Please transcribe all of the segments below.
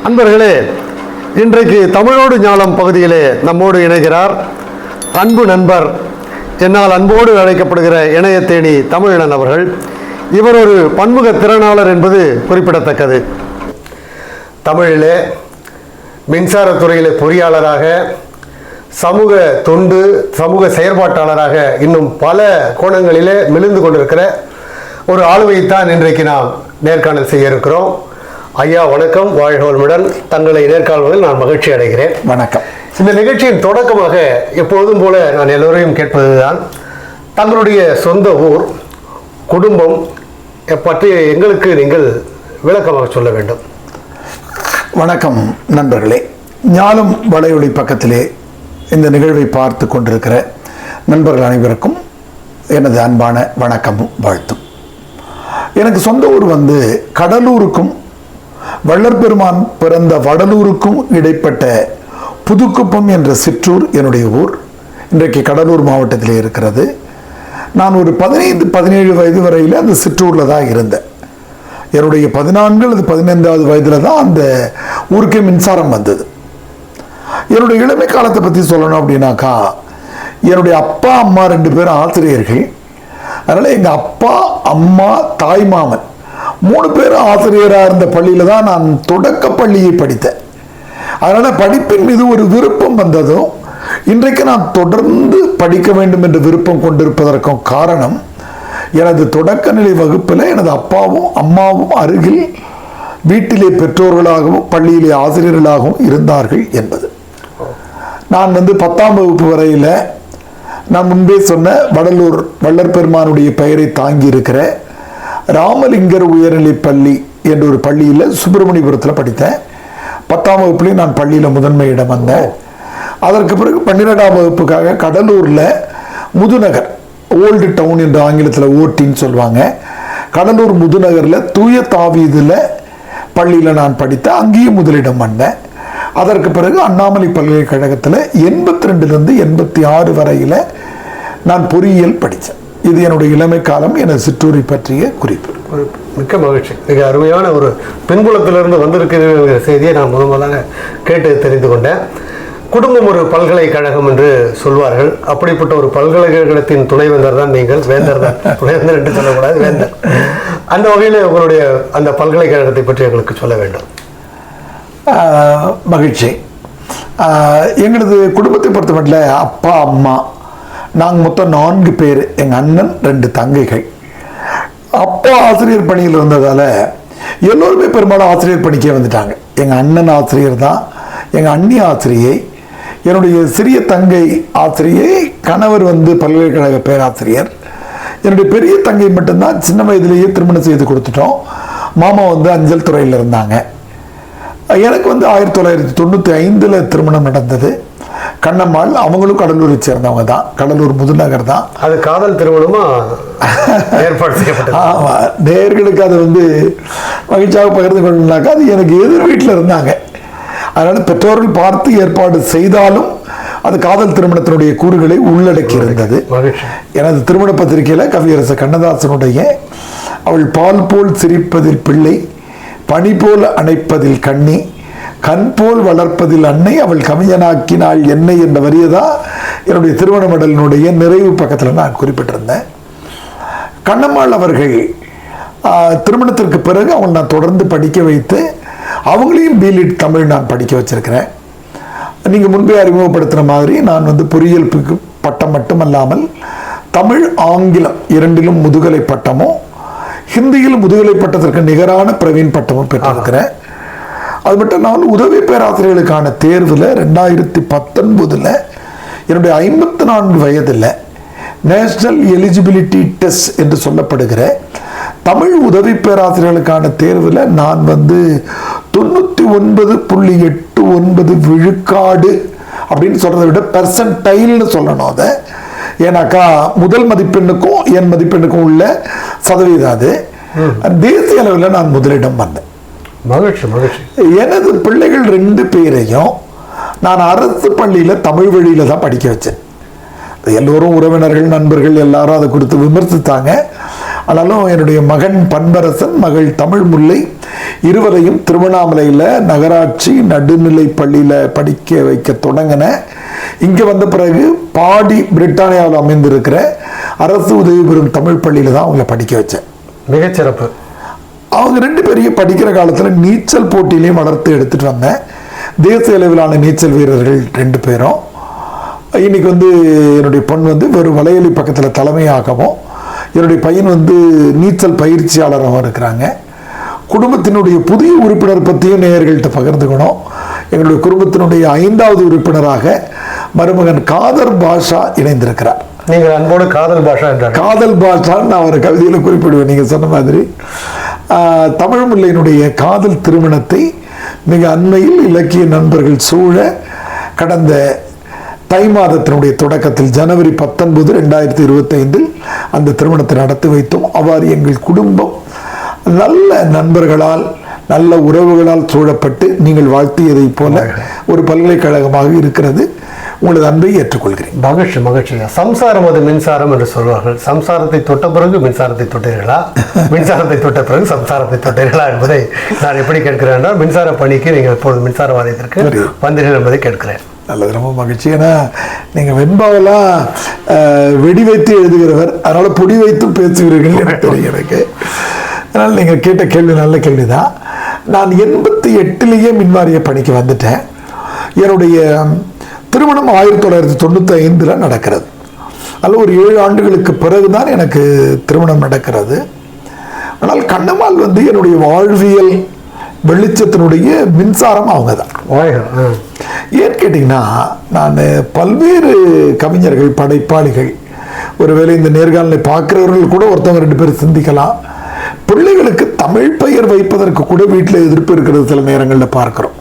அன்பர்களே, இன்றைக்கு தமிழோடு ஞானம் பகுதியிலே நம்மோடு இணைகிறார் அன்பு நண்பர், என்னால் அன்போடு அழைக்கப்படுகிற இணையத்தேனி தமிழன் அவர்கள். இவர் ஒரு பன்முக திறனாளர் என்பது குறிப்பிடத்தக்கது. தமிழிலே மின்சாரத்துறையிலே பொறியாளராக, சமூக தொண்டு, சமூக செயற்பாட்டாளராக இன்னும் பல கோணங்களிலே மிளிர்ந்து கொண்டிருக்கிற ஒரு ஆளுமைத்தான் இன்றைக்கு நாம் நேர்காணல் செய்ய இருக்கிறோம். ஐயா வணக்கம், வாழ்க வளமுடன். தங்களை நேர்காணலில் நான் மகிழ்ச்சி அடைகிறேன். வணக்கம். இந்த நிகழ்ச்சியின் தொடக்கமாக எப்பொழுதும் போல நான் எல்லோரையும் கேட்பதுதான், தங்களுடைய சொந்த ஊர், குடும்பம் பற்றி எங்களுக்கு நீங்கள் விளக்கமாக சொல்ல வேண்டும். வணக்கம் நண்பர்களே. ஞானம் வலையொலி பக்கத்திலே இந்த நிகழ்வை பார்த்து கொண்டிருக்கிற நண்பர்கள் அனைவருக்கும் எனது அன்பான வணக்கமும் வாழ்த்தும். எனக்கு சொந்த ஊர் கடலூருக்கும் வள்ளற்பெருமான் பிறந்த வடலூருக்கும் இடைப்பட்ட புதுக்குப்பம் என்ற சிற்றூர் என்னுடைய ஊர். இன்றைக்கு கடலூர் மாவட்டத்திலே இருக்கிறது. நான் ஒரு 15-17 வயது வரையில் அந்த சிற்றூரில் தான் இருந்தேன். என்னுடைய 14 அல்லது 15வது வயதில் தான் அந்த ஊருக்கே மின்சாரம் வந்தது. என்னுடைய இளமை காலத்தை பற்றி சொல்லணும் அப்படின்னாக்கா, என்னுடைய அப்பா அம்மா 2 பேரும் ஆசிரியர்கள். அதனால் எங்கள் அப்பா அம்மா தாய் மாமன் 3 பேரும் ஆசிரியராக இருந்த பள்ளியில் தான் நான் தொடக்க பள்ளியை படித்தேன். அதனால் படிப்பின் மீது ஒரு விருப்பம் வந்ததும், இன்றைக்கு நான் தொடர்ந்து படிக்க வேண்டும் என்ற விருப்பம் கொண்டிருப்பதற்கும் காரணம், எனது தொடக்க நிலை வகுப்பில் எனது அப்பாவும் அம்மாவும் அருகில் வீட்டிலே பெற்றோர்களாகவும் பள்ளியிலே ஆசிரியர்களாகவும் இருந்தார்கள் என்பது. நான் 10ஆம் வகுப்பு வரையில் நான் முன்பே சொன்ன வடலூர் வள்ளற்பெருமானுடைய பெயரை தாங்கி இருக்கிற ராமலிங்கர் உயர்நிலைப் பள்ளி என்ற ஒரு பள்ளியில் சுப்பிரமணியபுரத்தில் படித்தேன். 10ஆம் வகுப்புலேயும் நான் பள்ளியில் முதன்மை இடம் வந்தேன். அதற்கு பிறகு 12ஆம் வகுப்புக்காக கடலூரில் முதுநகர், ஓல்டு டவுன் என்று ஆங்கிலத்தில் ஓட்டின்னு சொல்லுவாங்க, கடலூர் முதுநகரில் தூய தாவீதில் பள்ளியில் நான் படித்தேன். அங்கேயும் முதலிடம் வந்தேன். அதற்கு பிறகு அண்ணாமலை பல்கலைக்கழகத்தில் 82லிருந்து 86 வரையில் நான் பொறியியல் படித்தேன். இது என்னுடைய இளமை காலம், எனது சிற்றூரை பற்றிய குறிப்பு. மிக்க மகிழ்ச்சி. மிக அருமையான ஒரு பின்புலத்திலிருந்து வந்திருக்கிற செய்தியை நான் முதலாக கேட்டு தெரிந்து கொண்டேன். குடும்பம் ஒரு பல்கலைக்கழகம் என்று சொல்வார்கள். அப்படிப்பட்ட ஒரு பல்கலைக்கழகத்தின் துணைவேந்தர் தான் நீங்கள். வேந்தர் தான், துணைவேந்தர் என்று சொல்லக்கூடாது, வேந்தர். அந்த வகையில் உங்களுடைய அந்த பல்கலைக்கழகத்தை பற்றி எங்களுக்கு சொல்ல வேண்டும். மகிழ்ச்சி. எங்களது குடும்பத்தை பொறுத்தமட்டில் அப்பா அம்மா நாங்கள் மொத்தம் 4 பேர். எங்கள் அண்ணன் 2 தங்கைகள். அப்பா ஆசிரியர் பணியில் இருந்ததால் எல்லோருமே பெரும்பாலும் ஆசிரியர் பணிக்கே வந்துட்டாங்க. எங்கள் அண்ணன் ஆசிரியர் தான், எங்கள் அண்ணி ஆசிரியை, என்னுடைய சிறிய தங்கை ஆசிரியை, கணவர் பல்கலைக்கழக பேராசிரியர். என்னுடைய பெரிய தங்கை மட்டும்தான் சின்ன வயதிலேயே திருமணம் செய்து கொடுத்துட்டோம். மாமா அஞ்சல் துறையில் இருந்தாங்க. எனக்கு 1995 திருமணம் நடந்தது. கண்ணம்மாள், அவங்களும் கடலூரை சேர்ந்தவங்க தான், கடலூர் முதுநகர் தான். அது காதல் திருமணமா ஏற்பாடு செய்யப்பட்டது? ஆமாம், நேர்களுக்கு அது மகிழ்ச்சியாக பகிர்ந்து கொள்ளனாக்கா, அது எனக்கு எதிர் வீட்டில் இருந்தாங்க. அதனால் பெற்றோர்கள் பார்த்து ஏற்பாடு செய்தாலும் அது காதல் திருமணத்தினுடைய கூறுகளை உள்ளடக்கி இருந்தது. எனது திருமண பத்திரிகையில் கவியரசு கண்ணதாசனுடைய அவள் பால் போல் சிரிப்பதில் பிள்ளை, பனி போல் அணைப்பதில் கண்ணி, கண் போல் வளர்ப்பதில் அன்னை, அவள் கவிஞனாக்கினாள் என்னை என்ற வரியதான் என்னுடைய திருமண மடலினுடைய நிறைவு பக்கத்தில் நான் குறிப்பிட்டிருந்தேன். கண்ணம்மாள் அவர்கள் திருமணத்திற்கு பிறகு அவள் நான் தொடர்ந்து படிக்க வைத்து அவங்களையும் பிலிட் தமிழ் நான் படிக்க வச்சிருக்கிறேன். நீங்கள் முன்பே அறிமுகப்படுத்துகிற மாதிரி நான் பொறியியல் பட்டம் மட்டுமல்லாமல் தமிழ் ஆங்கிலம் 2லும் முதுகலை பட்டமும், ஹிந்தியில் முதுகலை பட்டத்திற்கு நிகரான பிரவீன் பட்டமும் பெற்றிருக்கிறேன். அது மட்டும் இல்லாமல் உதவி பேராசிரியர்களுக்கான தேர்வில் 2019 என்னுடைய 54 வயதில் நேஷனல் எலிஜிபிலிட்டி டெஸ்ட் என்று சொல்லப்படுகிற தமிழ் உதவி பேராசிரியர்களுக்கான தேர்வில் நான் 99.89 விழுக்காடு அப்படின்னு சொல்றதை விட பெர்சன்டைல்னு சொல்லணும். அதை ஏன்னாக்கா முதல் மதிப்பெண்ணுக்கும் என் மதிப்பெண்ணுக்கும் உள்ள சதவீதம் அது. தேசிய அளவில் நான் முதலிடம் வந்தேன். மகிழ்ச்சி மகிழ்ச்சி. எனது பிள்ளைகள் 2 பேரையும் நான் அரசு பள்ளியில் தமிழ் வழியில் தான் படிக்க வச்சேன். எல்லோரும் உறவினர்கள் நண்பர்கள் எல்லாரும் அதை குறித்து விமர்சித்தாங்க. ஆனாலும் என்னுடைய மகன் பண்பரசன், மகள் தமிழ் முல்லை இருவரையும் திருவண்ணாமலையில் நகராட்சி நடுநிலை பள்ளியில் படிக்க வைக்க தொடங்கின. இங்கே வந்த பிறகு பாடி பிரிட்டானியாவில் அமைந்திருக்கிற அரசு உதவி பெறும் தமிழ் பள்ளியில் தான் அவங்கள படிக்க வச்சேன். மிகச்சிறப்பு. அவங்க 2 பேரையும் படிக்கிற காலத்தில் நீச்சல் போட்டியிலையும் வளர்த்து எடுத்துகிட்டு வந்தேன். தேசிய அளவிலான நீச்சல் வீரர்கள் 2 பேரும். இன்னைக்கு என்னுடைய பொண்ணு ஒரு வலையொலி பக்கத்தில் தலைமையாகவும், என்னுடைய பையன் நீச்சல் பயிற்சியாளராகவும் இருக்கிறாங்க. குடும்பத்தினுடைய புதிய உறுப்பினர் பற்றியும் நேயர்கள்ட்ட பகிர்ந்துக்கணும். எங்களுடைய குடும்பத்தினுடைய 5வது உறுப்பினராக மருமகன் காதர் பாஷா இணைந்திருக்கிறார். நீங்கள் அன்போடு காதல் பாஷா என்றார். காதல் பாஷான்னு நான் ஒரு கவிதையில் குறிப்பிடுவேன். நீங்கள் சொன்ன மாதிரி தமிழ் முல்லையினுடைய காதல் திருமணத்தை மிக அண்மையில் இலக்கிய நண்பர்கள் சூழ கடந்த தை மாதத்தினுடைய தொடக்கத்தில் ஜனவரி 19, 2025 அந்த திருமணத்தை நடத்தி வைத்தோம். அவ்வாறு எங்கள் குடும்பம் நல்ல நண்பர்களால் நல்ல உறவுகளால் சூழப்பட்டு நீங்கள் வாழ்த்தியதை போல ஒரு பல்கலைக்கழகமாக இருக்கிறது. உங்களது அன்பை ஏற்றுக்கொள்கிறேன். மகிழ்ச்சி மகிழ்ச்சி. சம்சாரம் அது மின்சாரம் என்று சொல்வார்கள். சம்சாரத்தை தொட்ட பிறகு மின்சாரத்தை தொட்டீர்களா, மின்சாரத்தை தொட்ட பிறகு சம்சாரத்தை தொட்டீர்களா என்பதை நான் எப்படி கேட்கிறேன் என்றால், மின்சார பணிக்கு நீங்கள் இப்பொழுது மின்சார வாரியத்திற்கு வந்தீர்கள் என்பதை கேட்கிறேன். நல்லது, ரொம்ப மகிழ்ச்சி. ஏன்னா நீங்கள் வெண்பாவெல்லாம் வெடி வைத்து எழுதுகிறவர், அதனால் பொடி வைத்தும் பேசுகிறீர்கள் எனக்கு தெரியும் எனக்கு. அதனால் நீங்கள் கேட்ட கேள்வி நல்ல கேள்வி தான். நான் 88 மின்வாரிய பணிக்கு வந்துட்டேன். என்னுடைய திருமணம் 1995 நடக்கிறது. அதில் ஒரு 7 ஆண்டுகளுக்கு பிறகுதான் எனக்கு திருமணம் நடக்கிறது. ஆனால் கண்ணம்மாள் என்னுடைய வாழ்வியல் வெளிச்சத்தினுடைய மின்சாரம் அவங்க தான். ஏன்னு கேட்டிங்கன்னா, நான் பல்வேறு கவிஞர்கள், படைப்பாளிகள், ஒருவேளை இந்த நேர்காணலை பார்க்குறவர்கள் கூட ஒருத்தவங்க 2 பேர் சிந்திக்கலாம், பிள்ளைகளுக்கு தமிழ் பெயர் வைப்பதற்கு கூட வீட்டில் எதிர்ப்பு இருக்கிறது சில நேரங்களில் பார்க்குறோம்.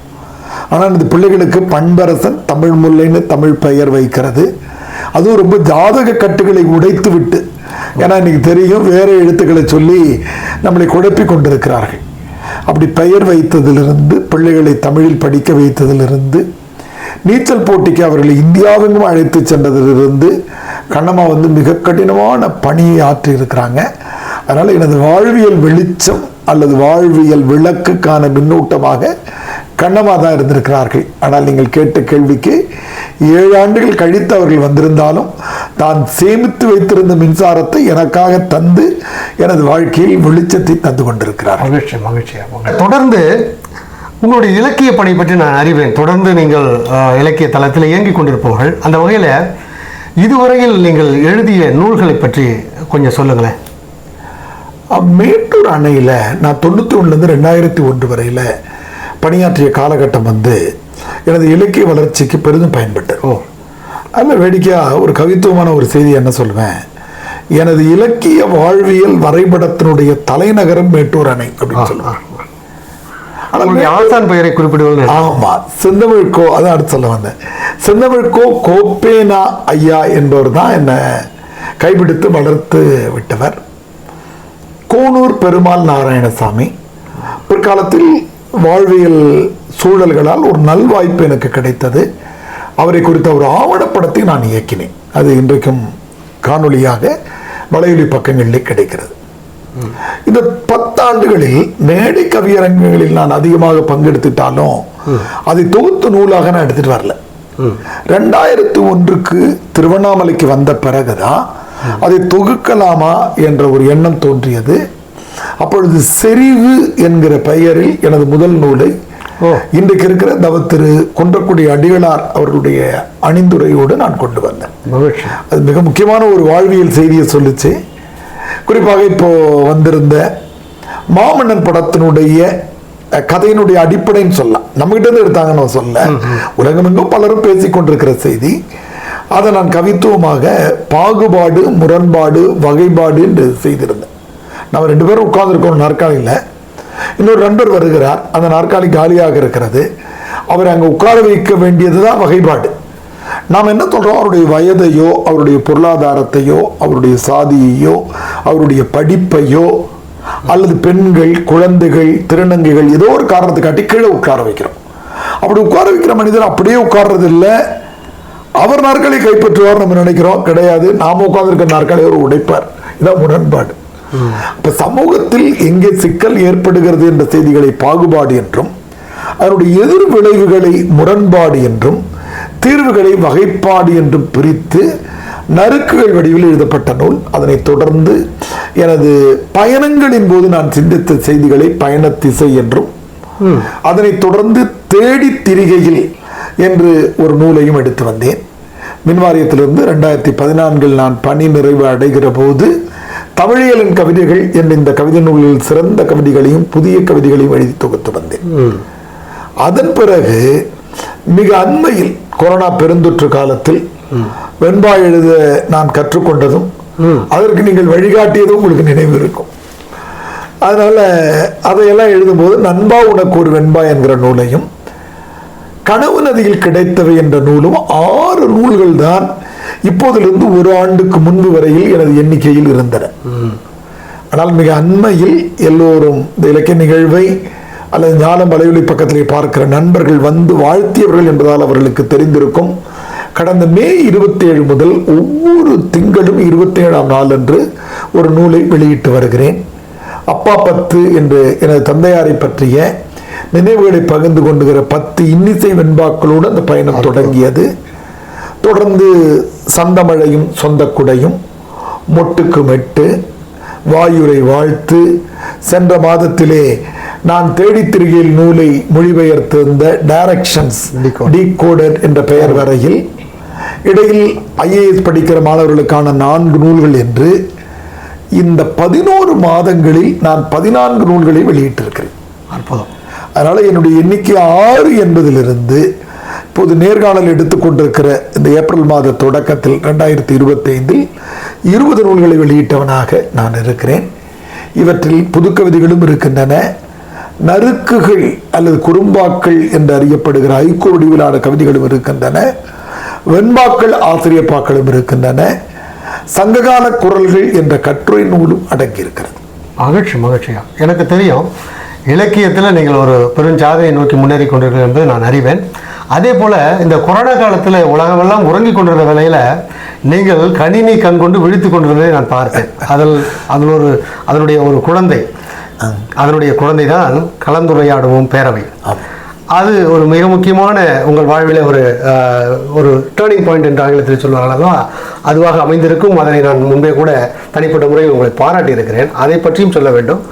ஆனால் இந்த பிள்ளைகளுக்கு பண்பரசன், தமிழ் முல்லைன்னு தமிழ் பெயர் வைக்கிறது, அதுவும் ரொம்ப ஜாதக கட்டுகளை உடைத்து விட்டு. ஏன்னா இன்னைக்கு தெரியும், வேறு எழுத்துக்களை சொல்லி நம்மளை குழப்பி கொண்டிருக்கிறார்கள். அப்படி பெயர் வைத்ததிலிருந்து, பிள்ளைகளை தமிழில் படிக்க வைத்ததிலிருந்து, நீச்சல் போட்டிக்கு அவர்களை இந்தியாவெங்கும் அழைத்து சென்றதிலிருந்து கண்ணம்மா மிக கடினமான பணியை ஆற்றி இருக்கிறாங்க. அதனால் எனது வாழ்வியல் வெளிச்சம் அல்லது வாழ்வியல் விளக்குக்கான மின்னூட்டமாக கண்ணம்மா தான் இருந்திருக்கிறார்கள். ஆனால் நீங்கள் கேட்ட கேள்விக்கு 7 ஆண்டுகள் கழித்து அவர்கள் வந்திருந்தாலும் தான் சேமித்து வைத்திருந்த மின்சாரத்தை எனக்காக தந்து எனது வாழ்க்கையில் வெளிச்சத்தை தந்து கொண்டிருக்கிறார். மகிழ்ச்சி மகிழ்ச்சியாக. தொடர்ந்து உங்களுடைய இலக்கிய பணி பற்றி நான் அறிவேன். தொடர்ந்து நீங்கள் இலக்கிய தளத்தில் இயங்கிக் கொண்டிருப்பவர்கள். அந்த வகையில் இதுவரையில் நீங்கள் எழுதிய நூல்களை பற்றி கொஞ்சம் சொல்லுங்களேன். மேட்டூர் அணையில் நான் 91 2001 வரையில் பணியாற்றிய காலகட்டம் எனது இலக்கிய வளர்ச்சிக்கு பெரிதும் பயன்பட்டது. அதில் வேடிக்கையாக ஒரு கவித்துவமான ஒரு செய்தி என்ன சொல்லுவேன், எனது இலக்கிய வாழ்வியல் வரைபடத்தினுடைய தலைநகரம் மேட்டூர் அணை அப்படின்னு சொல்லுவேன். ஆசான் பெயரை குறிப்பிடுவது. ஆமா, செந்தமிழ்கோ, அதான் அடுத்து சொல்ல வந்தேன். செந்தமிழ்கோ கோப்பேனா ஐயா என்பவர் தான் என்னை கைப்பிடித்து வளர்த்து விட்டவர். கோனூர் பெருமாள் நாராயணசாமி பிற்காலத்தில் வாழ்வியல் சூழல்களால் ஒரு நல்வாய்ப்பு எனக்கு கிடைத்தது. அவரை குறித்த ஒரு ஆவணப்படத்தை நான் இயக்கினேன். அது இன்றைக்கும் காணொளியாக வலையொலி பக்கங்களிலே கிடைக்கிறது. இந்த 10 ஆண்டுகளில் மேடை கவியரங்குகளில் நான் அதிகமாக பங்கெடுத்துட்டாலும் அதை தொகுத்து நூலாக நான் எடுத்துட்டு வரல. 2001 திருவண்ணாமலைக்கு வந்த பிறகுதான் அதை தொகுக்கலாமா என்ற ஒரு எண்ணம் தோன்றியது. அப்பொழுது செறிவு என்கிற பெயரில் எனது முதல் நூலை இன்றைக்கு இருக்கிற திரு குன்றக்குடி அடிகளார் அவர்களுடைய அணிந்துரையோடு நான் கொண்டு வந்தேன். அது மிக முக்கியமான ஒரு வாழ்வியல் செய்தியை சொல்லிச்சு. குறிப்பாக இப்போ வந்திருந்த மாமன்னன் படத்தினுடைய கதையினுடைய அடிப்படைன்னு சொல்லலாம், நம்மகிட்ட இருந்து எடுத்தாங்கன்னு சொல்ல, உலகமெங்கும் பலரும் பேசிக் கொண்டிருக்கிற செய்தி. அதை நான் கவித்துவமாக பாகுபாடு, முரண்பாடு, வகைப்பாடு என்று செய்திருந்தேன். நம்ம 2 பேரும் உட்கார்ந்துருக்கோம் நாற்காலியில். இன்னொரு நண்பர் வருகிறார், அந்த நாற்காலி காலியாக இருக்கிறது. அவர் அங்கே உட்கார வைக்க வேண்டியதுதான் வகைப்பாடு. நாம் என்ன சொல்றோம், அவருடைய வயதையோ, அவருடைய பொருளாதாரத்தையோ, அவருடைய சாதியையோ, அவருடைய படிப்பையோ, அல்லது பெண்கள், குழந்தைகள், திருநங்கைகள் ஏதோ ஒரு காரணத்தை காட்டி கீழே உட்கார வைக்கிறோம். அப்படி உட்கார வைக்கிற மனிதர் அப்படியே உட்கார்றது இல்லை, அவர் நாற்காலியை கைப்பற்றுவார் நம்ம நினைக்கிறோம். கிடையாது, நாம உட்கார்ந்துருக்க நாற்காலி அவர் உடைப்பார். இதான் முரண்பாடு. அப்ப சமூகத்தில் எங்கே சிக்கல் ஏற்படுகிறது என்ற செய்திகளை பாகுபாடு என்றும், அதனுடைய எதிர் விளைவுகளை முரண்பாடு என்றும், தீர்வுகளை வகைப்பாடு என்றும் பிரித்து நறுக்குகள் வடிவில் எழுதப்பட்ட நூல். அதனை தொடர்ந்து எனது பயணங்களின் போது நான் சிந்தித்த செய்திகளை பயண திசை என்றும், அதனை தொடர்ந்து தேடி திரிகையில் என்று ஒரு நூலையும் எடுத்து வந்தேன். மின்வாரியத்திலிருந்து 2014 நான் பணி நிறைவு அடைகிற போது தமிழியலின் கவிதைகள் என்ற இந்த கவிதை நூலில் சிறந்த கவிதைகளையும் புதிய கவிதைகளையும் எழுதி தொகுத்து வந்தேன். அதன் பிறகு மிக அண்மையில் கொரோனா பெருந்தொற்று காலத்தில் வெண்பா எழுத நான் கற்றுக்கொண்டதும் அதற்கு நீங்கள் வழிகாட்டியதும் உங்களுக்கு நினைவு இருக்கும். அதனால அதையெல்லாம் எழுதும்போது நண்பா உனக்கு ஒரு வெண்பா என்கிற நூலையும், கனவு நதியில் கிடைத்தவை என்ற நூலும் 6 நூல்கள் தான் இப்போதிலிருந்து ஒரு ஆண்டுக்கு முன்பு வரையில் எனது எண்ணிக்கையில் இருந்தன. ஆனால் மிக அண்மையில் எல்லோரும் இந்த இலக்கிய நிகழ்வை அல்லது ஞானம் வலையொலி பக்கத்திலே பார்க்கிற நண்பர்கள் வந்து வாழ்த்தியவர்கள் என்பதால் அவர்களுக்கு தெரிந்திருக்கும். கடந்த மே 27 முதல் ஒவ்வொரு திங்களும் 27ஆம் நாள் அன்று ஒரு நூலை வெளியிட்டு வருகிறேன். அப்பா 10 என்று எனது தந்தையாரை பற்றிய நினைவுகளை பகிர்ந்து கொண்டுகிற 10 இன்னிசை வெண்பாக்களோடு அந்த பயணம் தொடங்கியது. தொடர்ந்து சந்தமழையும் சொந்த குடையும், மொட்டுக்கு மெட்டு, வாயுரை வாழ்த்து, சென்ற மாதத்திலே நான் தேடித் திரிகையில் நூலை மொழிபெயர்த்திருந்த டைரக்ஷன்ஸ் டீகோடட் என்ற பெயர் வரையில், இடையில் IAS படிக்கிற மாணவர்களுக்கான 4 நூல்கள் என்று இந்த 11 மாதங்களில் நான் 14 நூல்களை வெளியிட்டிருக்கிறேன். அற்புதம். அதனால என்னுடைய எண்ணிக்கை 6 என்பதிலிருந்து இப்போது நேர்காணல் எடுத்துக்கொண்டிருக்கிற இந்த ஏப்ரல் மாத தொடக்கத்தில் 2025 20 நூல்களை வெளியிட்டவனாக நான் இருக்கிறேன். இவற்றில் புதுக்கவிதைகளும் இருக்கின்றன, நறுக்குகள் அல்லது குறும்பாக்கள் என்று அறியப்படுகிற ஐக்கூ வடிவிலான கவிதைகளும் இருக்கின்றன, வெண்பாக்கள் ஆசிரியப்பாக்களும் இருக்கின்றன, சங்ககால குரல்கள் என்ற கட்டுரை நூலும் அடங்கியிருக்கிறது. மகிழ்ச்சியா. எனக்கு தெரியும் இலக்கியத்தில் நீங்கள் ஒரு பெருஞ்சாதையை நோக்கி முன்னேறி கொண்டிருக்கிறீர்கள் என்பதை நான் அறிவேன். அதே போல இந்த கொரோனா காலத்தில் உலகமெல்லாம் உறங்கி கொண்டிருந்த வேளையில் நீங்கள் கணினி கண் கொண்டு விழித்து கொண்டிருந்ததை நான் பார்த்தேன். அதனுடைய ஒரு குழந்தை, அதனுடைய குழந்தை தான் கலந்துரையாடுவோம் பேரவை. அது ஒரு மிக முக்கியமான உங்கள் வாழ்வில் ஒரு டேர்னிங் பாயிண்ட் என்று ஆங்கிலத்தில் சொல்வார்கள், அதுவாக அமைந்திருக்கும். அதனை நான் முன்பே கூட தனிப்பட்ட முறையில் உங்களை பாராட்டி இருக்கிறேன். அதை பற்றியும் சொல்ல வேண்டும்.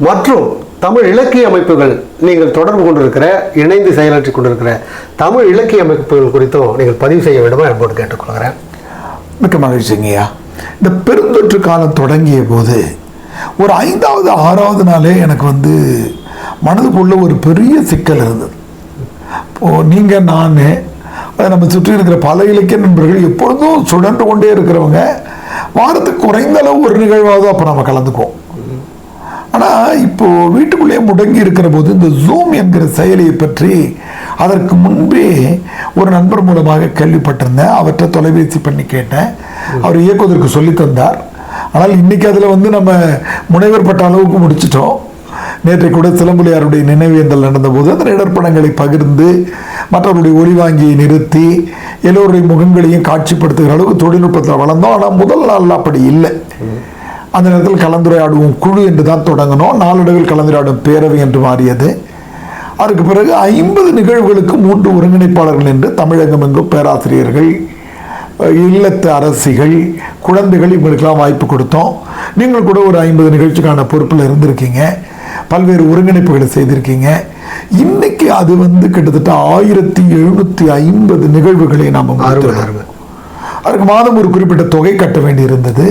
மற்றும் தமிழ் இலக்கிய அமைப்புகள் நீங்கள் தொடர்பு கொண்டிருக்கிற, இணைந்து செயலாற்றி கொண்டிருக்கிற தமிழ் இலக்கிய அமைப்புகள் குறித்தும் நீங்கள் பதிவு செய்ய வேண்டுமா என்பது கேட்டுக்கொள்கிறேன். மிக்க மகிழ்ச்சிங்கய்யா. இந்த பெருந்தொற்று காலம் தொடங்கிய போது ஒரு 5வது 6வது நாளே எனக்கு மனதுக்குள்ள ஒரு பெரிய சிக்கல் இருந்தது. நீங்கள் நான் அதை நம்ம சுற்றி இருக்கிற பல இலக்கிய நண்பர்கள் எப்பொழுதும் சுழன்று கொண்டே இருக்கிறவங்க வாரத்துக்கு குறைந்த அளவு ஒரு நிகழ்வாவது அப்போ நம்ம கலந்துக்குவோம். ஆனால் இப்போ வீட்டுக்குள்ளேயே முடங்கி இருக்கிற போது இந்த ஜூம் என்கிற செயலியை பற்றி அதற்கு முன்பே ஒரு நண்பர் மூலமாக கேள்விப்பட்டிருந்தேன். அவற்றை தொலைபேசி பண்ணி கேட்டேன். அவர் இயக்குவதற்கு சொல்லி தந்தார். ஆனால் இன்னைக்கு அதில் நம்ம முனைவர் பட்ட அளவுக்கு முடிச்சிட்டோம். நேற்றை கூட சிலம்புலியாருடைய நினைவேந்தல் நடந்தபோது அந்த இடர்படங்களை பகிர்ந்து மற்றவருடைய ஒளிவாங்கியை நிறுத்தி எல்லோருடைய முகங்களையும் காட்சிப்படுத்துகிற அளவுக்கு தொழில்நுட்பத்தில் வளர்ந்தோம். ஆனால் முதல் நாள் அப்படி இல்லை. அந்த நேரத்தில் கலந்துரையாடுவோம் குழு என்று தான் தொடங்கணும். நாளடைவில் கலந்துரையாடும் பேரவை என்று மாறியது. அதுக்கு பிறகு 50 நிகழ்வுகளுக்கு 3 ஒருங்கிணைப்பாளர்கள் என்று தமிழகம் எங்கும் பேராசிரியர்கள், இல்லத்து அரசிகள், குழந்தைகள் இவங்களுக்கெல்லாம் வாய்ப்பு கொடுத்தோம். நீங்கள் கூட ஒரு 50 நிகழ்ச்சிக்கான பொறுப்பில் இருந்திருக்கீங்க. பல்வேறு ஒருங்கிணைப்புகளை செய்திருக்கீங்க. இன்னைக்கு அது கிட்டத்தட்ட 1750 நிகழ்வுகளை நாம் அதுக்கு மாதம் ஒரு குறிப்பிட்ட தொகை கட்ட வேண்டி இருந்தது.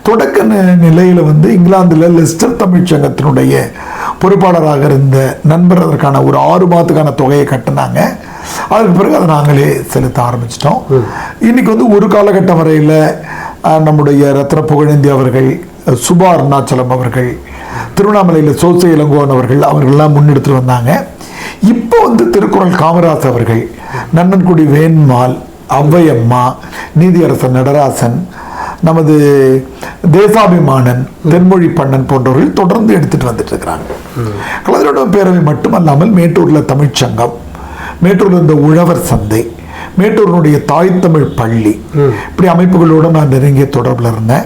தொடக்க நிலையில் இங்கிலாந்தில் லெஸ்டர் தமிழ்ச்சங்கத்தினுடைய பொறுப்பாளராக இருந்த நண்பர் அதற்கான ஒரு 6 மாதத்துக்கான தொகையை கட்டினாங்க. அதுக்கு பிறகு அதை நாங்களே செலுத்த ஆரம்பிச்சிட்டோம். இன்னைக்கு ஒரு காலகட்டம் வரையில் நம்முடைய ரத்ன புகழேந்தி அவர்கள், சுபா அருணாச்சலம் அவர்கள், திருவண்ணாமலையில் சோசை இளங்கோவன் அவர்கள்லாம் முன்னெடுத்து வந்தாங்க. இப்போ திருக்குறள் காமராஜ் அவர்கள், நன்னன்குடி வேண்மால், ஔவையம்மா, நீதியரசன் நடராசன், நமது தேசாபிமானன், தென்மொழி பண்ணன் போன்றவர்கள் தொடர்ந்து எடுத்துட்டு வந்துட்டு இருக்கிறாங்க. கலந்துரையாடும் பேரவை மட்டுமல்லாமல் மேட்டூர்ல தமிழ்ச்சங்கம், மேட்டூர்ல இருந்த உழவர் சந்தை, மேட்டூரினுடைய தாய் தமிழ் பள்ளி, இப்படி அமைப்புகளோடு நான் நெருங்கிய தொடர்பில் இருந்தேன்.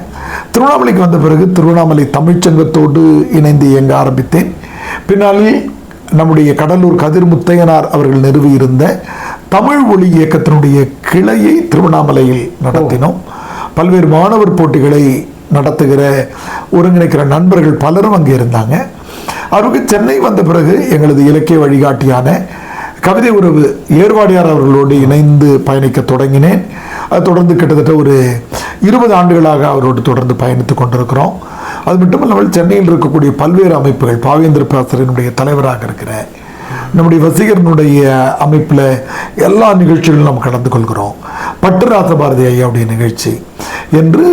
திருவண்ணாமலைக்கு வந்த பிறகு திருவண்ணாமலை தமிழ்ச்சங்கத்தோடு இணைந்து இயங்க ஆரம்பித்தேன். பின்னாளில் நம்முடைய கடலூர் கதிர் முத்தையனார் அவர்கள் நிறுவியிருந்த தமிழ் ஒளி இயக்கத்தினுடைய கிளையை திருவண்ணாமலையில் நடத்தினோம். பல்வேறு மாணவர் போட்டிகளை நடத்துகிற ஒருங்கிணைக்கிற நண்பர்கள் பலரும் அங்கே இருந்தாங்க. அவருக்கு சென்னை வந்த பிறகு எங்களது இலக்கிய வழிகாட்டியான கவிதை உறவு ஏர்வாடியார் அவர்களோடு இணைந்து பயணிக்க தொடங்கினேன். அது தொடர்ந்து கிட்டத்தட்ட ஒரு 20 ஆண்டுகளாக அவரோடு தொடர்ந்து பயணித்துக் கொண்டிருக்கிறோம். அது மட்டுமல்லாமல் சென்னையில் இருக்கக்கூடிய பல்வேறு அமைப்புகள், பாவேந்திர பாசரினுடைய தலைவராக இருக்கிற நம்முடைய வசீகரனுடைய அமைப்பில் எல்லா நிகழ்ச்சிகளும் நாம் கலந்து கொள்கிறோம். பட்டுராச பாரதி ஐயாவுடைய நிகழ்ச்சி என்று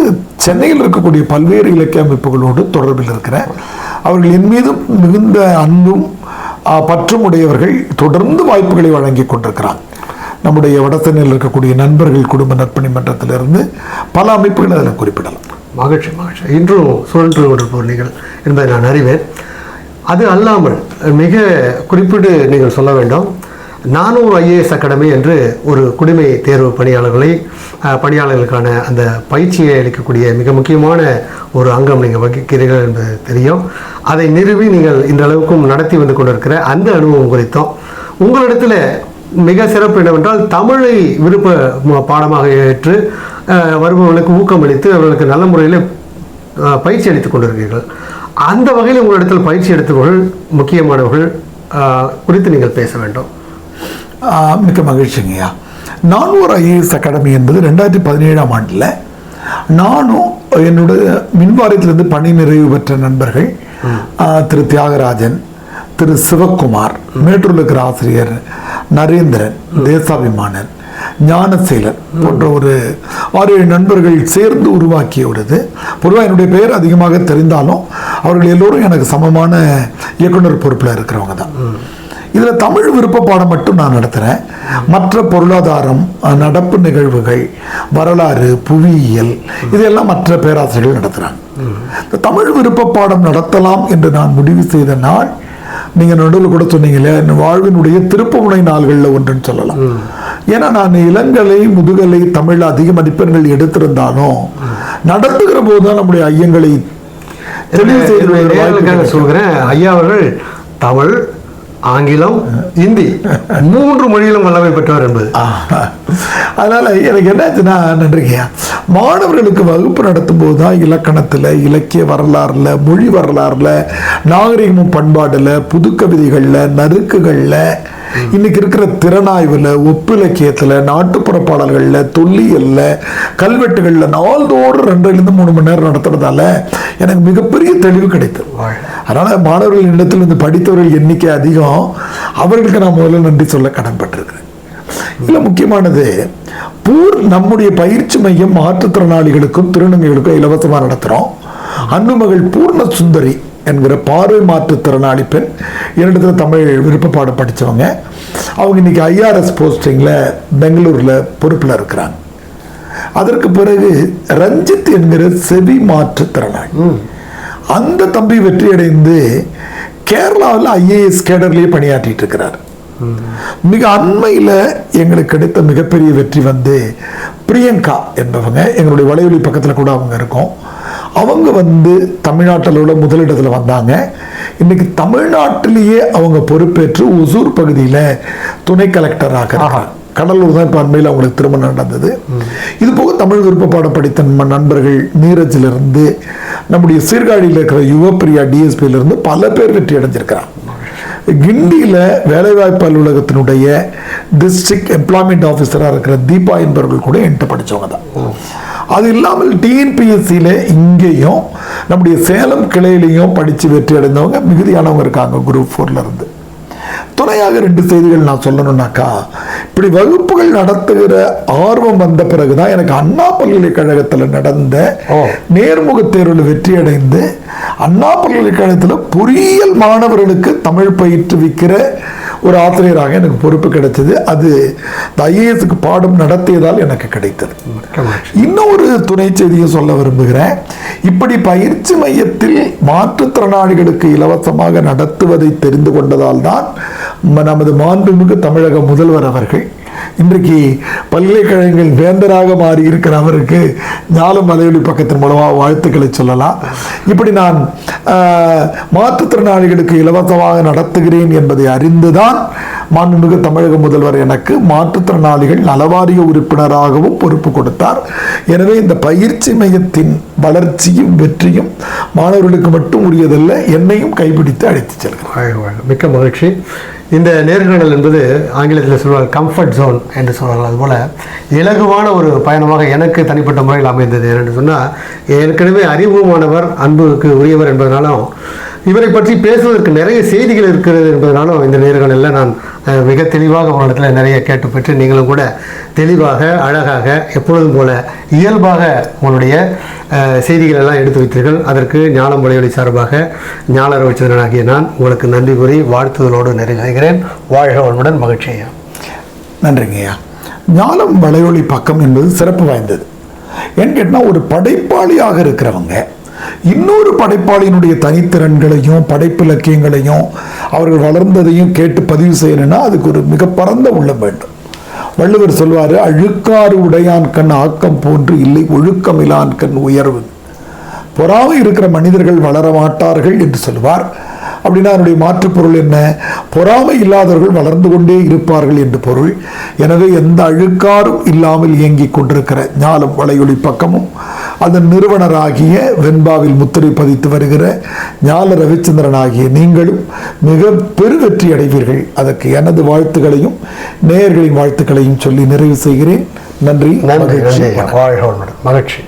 சென்னையில் இருக்கக்கூடிய பல்வேறு இலக்கிய அமைப்புகளோடு தொடர்பில் இருக்கிறேன். அவர்கள் என் மீதும் மிகுந்த அன்பும் பற்றும் உடையவர்கள், தொடர்ந்து வாய்ப்புகளை வழங்கி கொண்டிருக்கிறார். நம்முடைய வடசென்னையில் இருக்கக்கூடிய நண்பர்கள் குடும்ப நற்பணி மன்றத்திலிருந்து பல அமைப்புகள் அதில் குறிப்பிடலாம். மகிழ்ச்சி மகிழ்ச்சி. இன்றும் சுழன்று கொண்டிருப்பவர் நீங்கள் என்பதை நான் அறிவேன். அது அல்லாமல் மிக குறிப்பிட்டு நீங்கள் சொல்ல வேண்டும், 400 IAS அகாடமி என்று ஒரு குடிமை தேர்வு பணியாளர்களுக்கான அந்த பயிற்சியை அளிக்கக்கூடிய மிக முக்கியமான ஒரு அங்கம் நீங்கள் வகிக்கிறீர்கள் என்பது தெரியும். அதை நிறுவி நீங்கள் இந்த அளவுக்கும் நடத்தி வந்து கொண்டிருக்கிற அந்த அனுபவம் குறித்தும், உங்களிடத்தில் மிக சிறப்பு என்னவென்றால் தமிழை விருப்ப பாடமாக ஏற்று வருபவர்களுக்கு ஊக்கமளித்து அவர்களுக்கு நல்ல முறையில் பயிற்சி அளித்துக் கொண்டிருக்கிறீர்கள். அந்த வகையில் உங்களிடத்தில் பயிற்சி எடுத்தவர்கள் முக்கியமானவர்கள் குறித்து நீங்கள் பேச வேண்டும். மிக்க மகிழ்ச்சிங்கய்யா. 400 IAS அகாடமி என்பது 2017ஆம் ஆண்டில் நானும் என்னுடைய மின்வாரியத்திலிருந்து பணி நிறைவு பெற்ற நண்பர்கள் திரு தியாகராஜன், திரு சிவக்குமார், மேட்டூரில் இருக்கிற ஆசிரியர் நரேந்திரன், தேசாபிமானன், ஞானசீலன் போன்ற ஒரு 6-7 நண்பர்கள் சேர்ந்து உருவாக்கிய ஒரு இது. பொதுவாக என்னுடைய பெயர் அதிகமாக தெரிந்தாலும் அவர்கள் எல்லோரும் எனக்கு சமமான இயக்குனர் பொறுப்பில் இருக்கிறவங்க தான். இதில் தமிழ் விருப்ப பாடம் மட்டும் நான் நடத்துகிறேன். மற்ற பொருளாதாரம், நடப்பு நிகழ்வுகள், வரலாறு, புவியியல் இதெல்லாம் மற்ற பேராசிரியர்கள் நடத்துகிறாங்க. இந்த தமிழ் விருப்ப பாடம் நடத்தலாம் என்று நான் முடிவு செய்த நாள், நீங்கள் நடுவில் கூட சொன்னீங்களே, வாழ்வினுடைய திருப்புமுனை நாள்களில் ஒன்றுன்னு சொல்லலாம். ஏன்னா நான் இளங்கலை முதுகலை தமிழில் அதிக மதிப்பெண்கள் எடுத்திருந்தாலும் நடத்துகிற போது தான் நம்முடைய ஐயங்களை தெளிவு செய்து சொல்கிறேன். ஐயா அவர்கள் தமிழ், ஆங்கிலம், இந்தி 3 மொழியிலும் வல்லமை பெற்றவர் என்பது. அதனால எனக்கு என்னாச்சுன்னா, நன்றிங்கய்யா, மாணவர்களுக்கு வகுப்பு நடத்தும் போது தான் இலக்கணத்தில், இலக்கிய வரலாறுல, மொழி வரலாறுல, நாகரிகமும் பண்பாடுல, புது கவிதைகள்ல, நறுக்குகள்ல, இன்னைக்கு இருக்கிற திறனாய்வுல, ஒப்பிலக்கியத்துல, நாட்டுப்புற பாடல்கள்ல, தொல்லியல்ல, கல்வெட்டுகள்ல நாள்தோறும் 2-3 மணி நேரம் நடத்துறதால எனக்கு மிகப்பெரிய தெளிவு கிடைத்தது. அதனால மாணவர்கள் இடத்தில் இருந்து படித்தவர்கள் எண்ணிக்கை அதிகம். அவர்களுக்கு நான் முதல்ல நன்றி சொல்ல கடன்பட்டிருக்கிறேன். இல்ல, முக்கியமானது நம்முடைய பயிற்சி மையம் மாற்றுத்திறனாளிகளுக்கும் திருநங்கைகளுக்கும் இலவசமாக நடத்துறோம். அன்புமகள் பூர்ண சுந்தரி என்கிற பார்வை மாற்றுத்திறனாளி பெண், என்னிடத்துல தமிழ் விருப்ப பாடம் படித்தவங்க. அவங்க இன்னைக்கு IRS போஸ்டிங்கில் பெங்களூரில் பொறுப்பில் இருக்கிறாங்க. அதற்கு பிறகு ரஞ்சித் என்கிற செவி மாற்றுத்திறனாளி, அந்த தம்பி வெற்றி அடைந்து கேரளாவில் IAS கேடர்லேயே பணியாற்றிட்டு இருக்கிறார். மிக அண்மையில் எங்களுக்கு கிடைத்த மிகப்பெரிய வெற்றி வந்து பிரியங்கா என்பவங்க, எங்களுடைய வலையொலி பக்கத்தில் கூட அவங்க இருக்கோம். அவங்க வந்து தமிழ்நாட்டில் உள்ள முதலிடத்தில் வந்தாங்க. இன்னைக்கு தமிழ்நாட்டிலேயே அவங்க பொறுப்பேற்று ஒசூர் பகுதியில் துணை கலெக்டராக, கடலூர் தான் இப்போ அண்மையில் அவங்களுக்கு திருமணம் நடந்தது. இது போக தமிழ் விருப்ப பாடம் படித்த நண்பர்கள் நீரஜிலிருந்து, நம்முடைய சீர்காழியில் இருக்கிற யுவப்பிரியா DSPயிலிருந்து பல பேர் வெற்றி அடைஞ்சிருக்கிறாங்க. கிண்டியில் வேலைவாய்ப்பு அலுவலகத்தினுடைய டிஸ்ட்ரிக்ட் எம்ப்ளாய்மெண்ட் ஆஃபீஸராக இருக்கிற தீபா என்பவர்கள் கூட என்கிட்ட படித்தவங்க தான். அது இல்லாமல் TNPSCயில் இங்கேயும் நம்முடைய சேலம் கிளையிலையும் படித்து வெற்றி அடைந்தவங்க மிகுதியானவங்க இருக்காங்க குரூப் 4ல இருந்து. துணையாக 2 செய்திகள் நான் சொல்லணும்னாக்கா, இப்படி வகுப்புகள் நடத்துகிற ஆர்வம் வந்த பிறகுதான் எனக்கு அண்ணா பல்கலைக்கழகத்தில் நடந்த நேர்முக தேர்வில் வெற்றி அடைந்து அண்ணா பல்கலைக்கழகத்தில் பொறியியல் மாணவர்களுக்கு தமிழ் பயிற்றுவிக்கிற ஒரு ஆசிரியராக எனக்கு பொறுப்பு கிடைச்சது. அது IASக்கு பாடம் நடத்தியதால் எனக்கு கிடைத்தது. இன்னொரு துணை செய்தியை சொல்ல விரும்புகிறேன். இப்படி பயிற்சி மையத்தில் மாற்றுத்திறனாளிகளுக்கு இலவசமாக நடத்துவதை தெரிந்து கொண்டதால் தான் நமது மாண்புமிகு தமிழக முதல்வர் அவர்கள் இன்றைக்கு பல்கலைக்கழகங்கள் வேந்தராக மாறி இருக்கிற அவருக்கு ஞாலம் வலையொலி பக்கத்தின் மூலமாக வாழ்த்துக்களை சொல்லலாம். இப்படி நான் மாற்றுத்திறனாளிகளுக்கு இலவசமாக நடத்துகிறேன் என்பதை அறிந்துதான் மாண்புமிகு தமிழக முதல்வர் எனக்கு மாற்றுத்திறனாளிகள் நலவாரிய உறுப்பினராகவும் பொறுப்பு கொடுத்தார். எனவே இந்த பயிற்சி மையத்தின் வளர்ச்சியும் வெற்றியும் மாணவர்களுக்கு மட்டும் உரியதல்ல, என்னையும் கைப்பிடித்து அழைத்து செல்கிறேன். மிக்க மகிழ்ச்சி. இந்த நேர்காணல் என்பது ஆங்கிலத்தில் சொல்வார்கள் கம்ஃபர்ட் ஜோன் என்று சொல்வார்கள். அதுபோல் இலகுவான ஒரு பயணமாக எனக்கு தனிப்பட்ட முறையில் அமைந்தது. என்று சொன்னால் ஏற்கனவே அறிமுகமானவர், அன்புக்கு உரியவர் என்பதனாலும் இவரை பற்றி பேசுவதற்கு நிறைய செய்திகள் இருக்கிறது என்பதனாலும் இந்த நேர்காணலில் நான் மிக தெளிவாக உங்களிடத்தில் நிறைய கேட்டு பெற்று நீங்களும் கூட தெளிவாக அழகாக எப்பொழுதும் போல இயல்பாக உங்களுடைய செய்திகள் எல்லாம் எடுத்து வைத்தீர்கள். அதற்கு ஞாலம் வலையொலி சார்பாக ஞான ரவிச்சந்திரனாகிய நான் உங்களுக்கு நன்றி கூறி வாழ்த்துதலோடு நிறைவு செய்கிறேன். வாழ்க வளமுடன். மகிழ்ச்சியா. நன்றிங்கய்யா. ஞாலம் வலையொலி பக்கம் என்பது சிறப்பு வாய்ந்தது. ஏன்னு கேட்டால் ஒரு படைப்பாளியாக இருக்கிறவங்க இன்னொரு படைப்பாளியினுடைய தனித்திறன்களையும் படைப்பு இலக்கியங்களையும் அவர்கள் வளர்ந்ததையும் கேட்டு பதிவு செய்யணும்னா அதுக்கு ஒரு மிக பரந்த உள்ளம் வேண்டும். வள்ளுவர் சொல்வார், அழுக்காறு உடையான் கண் ஆக்கம் போன்று இல்லை, ஒழுக்கமிலான் கண் உயர்வு. பொறாமை இருக்கிற மனிதர்கள் வளர மாட்டார்கள் என்று சொல்வார். அப்படின்னா அதனுடைய மாற்று பொருள் என்ன? பொறாமை இல்லாதவர்கள் வளர்ந்து கொண்டே இருப்பார்கள் என்று பொருள். எனவே எந்த அழுக்காரும் இல்லாமல் இயங்கிக் கொண்டிருக்கிற ஞாலம் வலையொலி பக்கமும் அதன் நிறுவனராகிய வெண்பாவில் முத்திரை பதித்து வருகிற ஞால ரவிச்சந்திரன் ஆகிய நீங்களும் மிக பெருவெற்றி அடைவீர்கள். அதற்கு எனது வாழ்த்துக்களையும் நேயர்களின் வாழ்த்துக்களையும் சொல்லி நிறைவு செய்கிறேன். நன்றி. மகிழ்ச்சி.